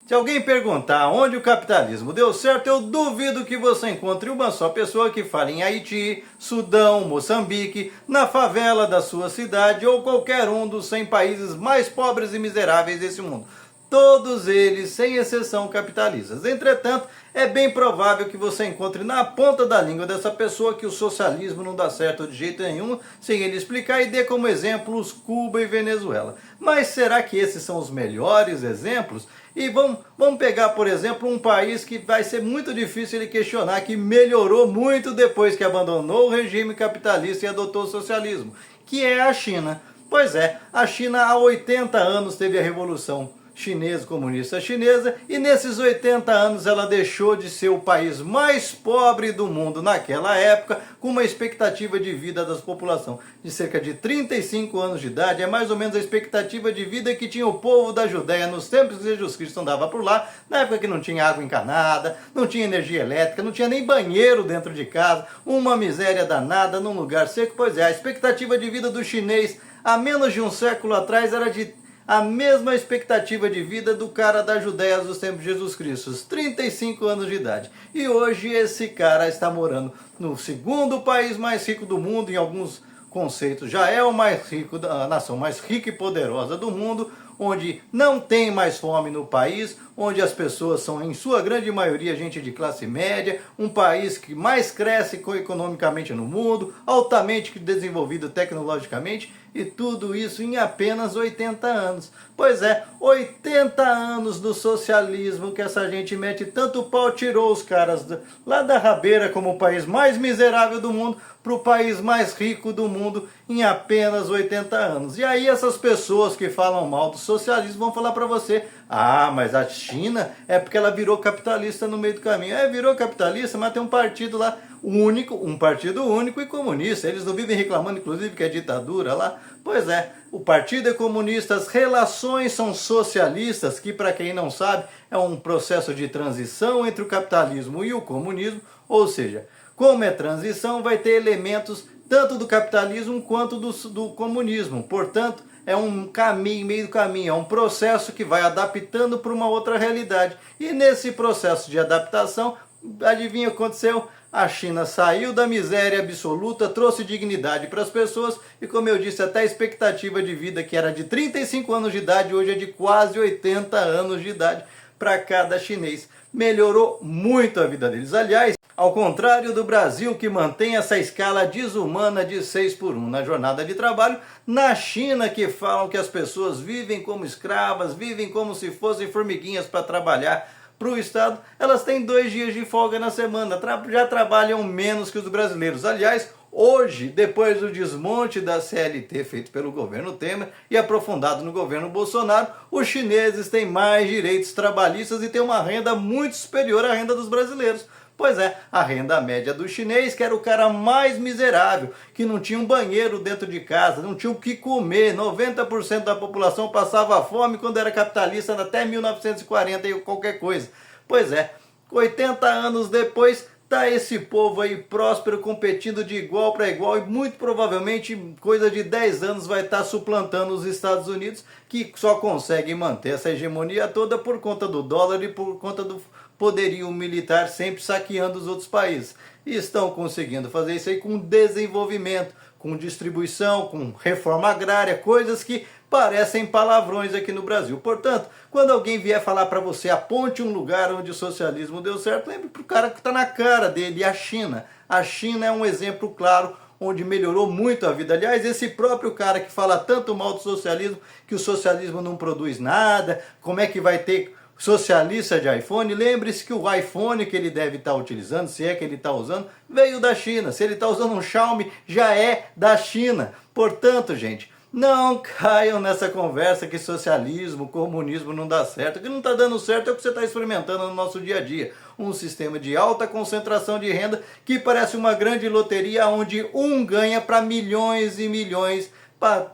Se alguém perguntar onde o capitalismo deu certo, eu duvido que você encontre uma só pessoa que fale em Haiti, Sudão, Moçambique, na favela da sua cidade ou qualquer um dos 100 países mais pobres e miseráveis desse mundo. Todos eles, sem exceção, capitalistas. Entretanto, é bem provável que você encontre na ponta da língua dessa pessoa que o socialismo não dá certo de jeito nenhum, sem ele explicar, e dê como exemplos Cuba e Venezuela. Mas será que esses são os melhores exemplos? E vamos pegar, por exemplo, um país que vai ser muito difícil ele questionar, que melhorou muito depois que abandonou o regime capitalista e adotou o socialismo, que é a China. Pois é, a China há 80 anos teve a Revolução Chinesa, comunista chinesa, e nesses 80 anos ela deixou de ser o país mais pobre do mundo naquela época, com uma expectativa de vida da população de cerca de 35 anos de idade. É mais ou menos a expectativa de vida que tinha o povo da Judéia nos tempos que Jesus Cristo andava por lá, na época que não tinha água encanada, não tinha energia elétrica, não tinha nem banheiro dentro de casa, uma miséria danada num lugar seco. Pois é, a expectativa de vida do chinês há menos de um século atrás era de a mesma expectativa de vida do cara da Judéia dos tempos de Jesus Cristo, 35 anos de idade. E hoje esse cara está morando no segundo país mais rico do mundo, em alguns conceitos já é o mais rico, a nação mais rica e poderosa do mundo, onde não tem mais fome no país, onde as pessoas são em sua grande maioria gente de classe média, um país que mais cresce economicamente no mundo, altamente desenvolvido tecnologicamente, e tudo isso em apenas 80 anos. Pois é, 80 anos do socialismo que essa gente mete tanto pau, tirou os caras lá da rabeira como o país mais miserável do mundo para o país mais rico do mundo em apenas 80 anos. E aí essas pessoas que falam mal do socialismo vão falar para você: ah, mas a China é porque ela virou capitalista no meio do caminho. É, virou capitalista, mas tem um partido lá único, um partido único e comunista. Eles não vivem reclamando, inclusive, que é ditadura lá. Pois é, o partido é comunista, as relações são socialistas, que, para quem não sabe, é um processo de transição entre o capitalismo e o comunismo. Ou seja, como é transição, vai ter elementos tanto do capitalismo quanto do comunismo. Portanto, é um caminho, meio do caminho, é um processo que vai adaptando para uma outra realidade. E nesse processo de adaptação, adivinha o que aconteceu? A China saiu da miséria absoluta, trouxe dignidade para as pessoas e, como eu disse, até a expectativa de vida, que era de 35 anos de idade, hoje é de quase 80 anos de idade para cada chinês. Melhorou muito a vida deles. Aliás, ao contrário do Brasil, que mantém essa escala desumana de 6x1 na jornada de trabalho, na China, que falam que as pessoas vivem como escravas, vivem como se fossem formiguinhas para trabalhar para o Estado, elas têm 2 dias de folga na semana, já trabalham menos que os brasileiros. Aliás, hoje, depois do desmonte da CLT feito pelo governo Temer e aprofundado no governo Bolsonaro, os chineses têm mais direitos trabalhistas e têm uma renda muito superior à renda dos brasileiros. Pois é, a renda média do chinês, que era o cara mais miserável, que não tinha um banheiro dentro de casa, não tinha o que comer, 90% da população passava fome quando era capitalista até 1940 e qualquer coisa. Pois é, 80 anos depois, tá esse povo aí próspero, competindo de igual para igual, e muito provavelmente, coisa de 10 anos, vai estar suplantando os Estados Unidos, que só conseguem manter essa hegemonia toda por conta do dólar e por conta do poderio militar sempre saqueando os outros países. E estão conseguindo fazer isso aí com desenvolvimento, com distribuição, com reforma agrária, coisas que parecem palavrões aqui no Brasil. Portanto, quando alguém vier falar para você, aponte um lugar onde o socialismo deu certo, lembre para o cara que está na cara dele, a China. A China é um exemplo claro onde melhorou muito a vida. Aliás, esse próprio cara que fala tanto mal do socialismo, que o socialismo não produz nada, como é que vai ter socialista de iPhone, lembre-se que o iPhone que ele deve estar utilizando, se é que ele está usando, veio da China. Se ele está usando um Xiaomi, já é da China. Portanto, gente, não caiam nessa conversa que socialismo, comunismo não dá certo. O que não está dando certo é o que você está experimentando no nosso dia a dia. Um sistema de alta concentração de renda que parece uma grande loteria onde um ganha para milhões e milhões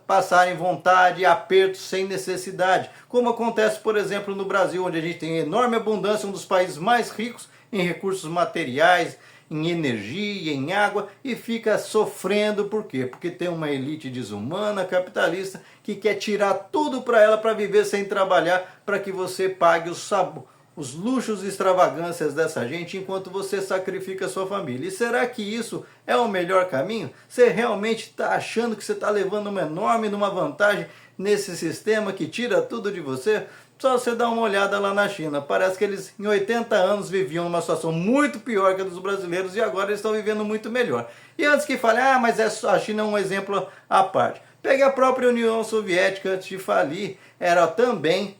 passarem vontade e aperto sem necessidade, como acontece, por exemplo, no Brasil, onde a gente tem enorme abundância, um dos países mais ricos em recursos materiais em energia, em água e fica sofrendo. Por quê? Porque tem uma elite desumana, capitalista, que quer tirar tudo para ela para viver sem trabalhar, para que você pague os luxos e extravagâncias dessa gente enquanto você sacrifica a sua família. E será que isso é o melhor caminho? Você realmente está achando que você está levando uma enorme vantagem nesse sistema que tira tudo de você? Só você dar uma olhada lá na China. Parece que eles em 80 anos viviam numa situação muito pior que a dos brasileiros e agora eles estão vivendo muito melhor. E antes que falem, mas a China é um exemplo à parte. Pegue a própria União Soviética antes de falir,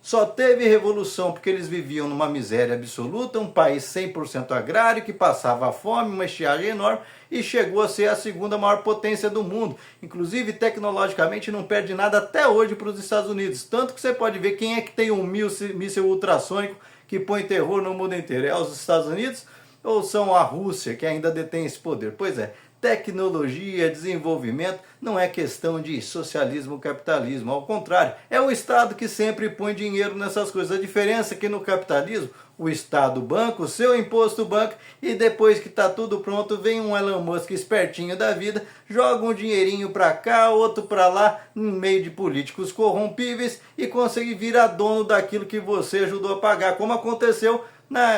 só teve revolução porque eles viviam numa miséria absoluta, um país 100% agrário que passava fome, uma estiagem enorme e chegou a ser a segunda maior potência do mundo. Inclusive, tecnologicamente não perde nada até hoje para os Estados Unidos. Tanto que você pode ver quem é que tem um míssil ultrassônico que põe terror no mundo inteiro. É os Estados Unidos ou são a Rússia que ainda detém esse poder? Pois é. Tecnologia, desenvolvimento, não é questão de socialismo ou capitalismo, ao contrário, é o Estado que sempre põe dinheiro nessas coisas. A diferença é que no capitalismo, o Estado banca o seu imposto banca e depois que está tudo pronto, vem um Elon Musk espertinho da vida, joga um dinheirinho para cá, outro para lá, no meio de políticos corrompíveis e consegue virar dono daquilo que você ajudou a pagar, como aconteceu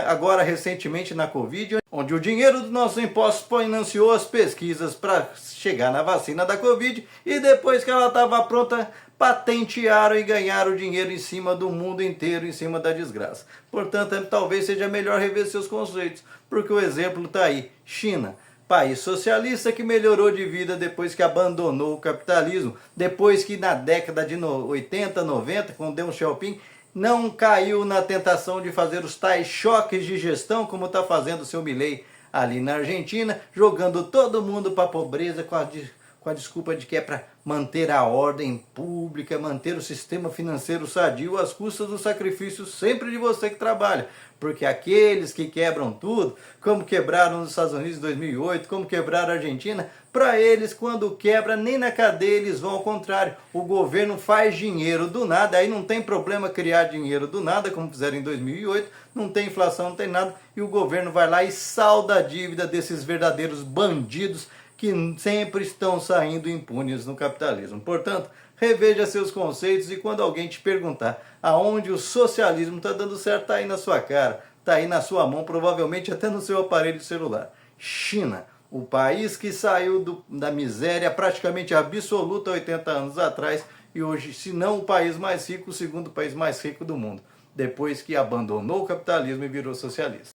agora recentemente na Covid, onde o dinheiro dos nossos impostos financiou as pesquisas para chegar na vacina da Covid e depois que ela estava pronta, patentearam e ganharam dinheiro em cima do mundo inteiro, em cima da desgraça. Portanto, talvez seja melhor rever seus conceitos, porque o exemplo está aí. China, país socialista que melhorou de vida depois que abandonou o capitalismo, depois que na década de 80, 90, com Deng Xiaoping, não caiu na tentação de fazer os tais choques de gestão, como está fazendo o seu Milei ali na Argentina, jogando todo mundo para a pobreza com a desculpa de que é para manter a ordem pública, manter o sistema financeiro sadio às custas do sacrifício sempre de você que trabalha. Porque aqueles que quebram tudo, como quebraram nos Estados Unidos em 2008, como quebraram a Argentina, para eles, quando quebra, nem na cadeia eles vão, ao contrário. O governo faz dinheiro do nada, aí não tem problema criar dinheiro do nada, como fizeram em 2008, não tem inflação, não tem nada, e o governo vai lá e salda a dívida desses verdadeiros bandidos que sempre estão saindo impunes no capitalismo. Portanto, reveja seus conceitos e quando alguém te perguntar aonde o socialismo está dando certo, está aí na sua cara, está aí na sua mão, provavelmente até no seu aparelho celular. China, o país que saiu da miséria praticamente absoluta 80 anos atrás e hoje, se não o país mais rico, o segundo país mais rico do mundo, depois que abandonou o capitalismo e virou socialista.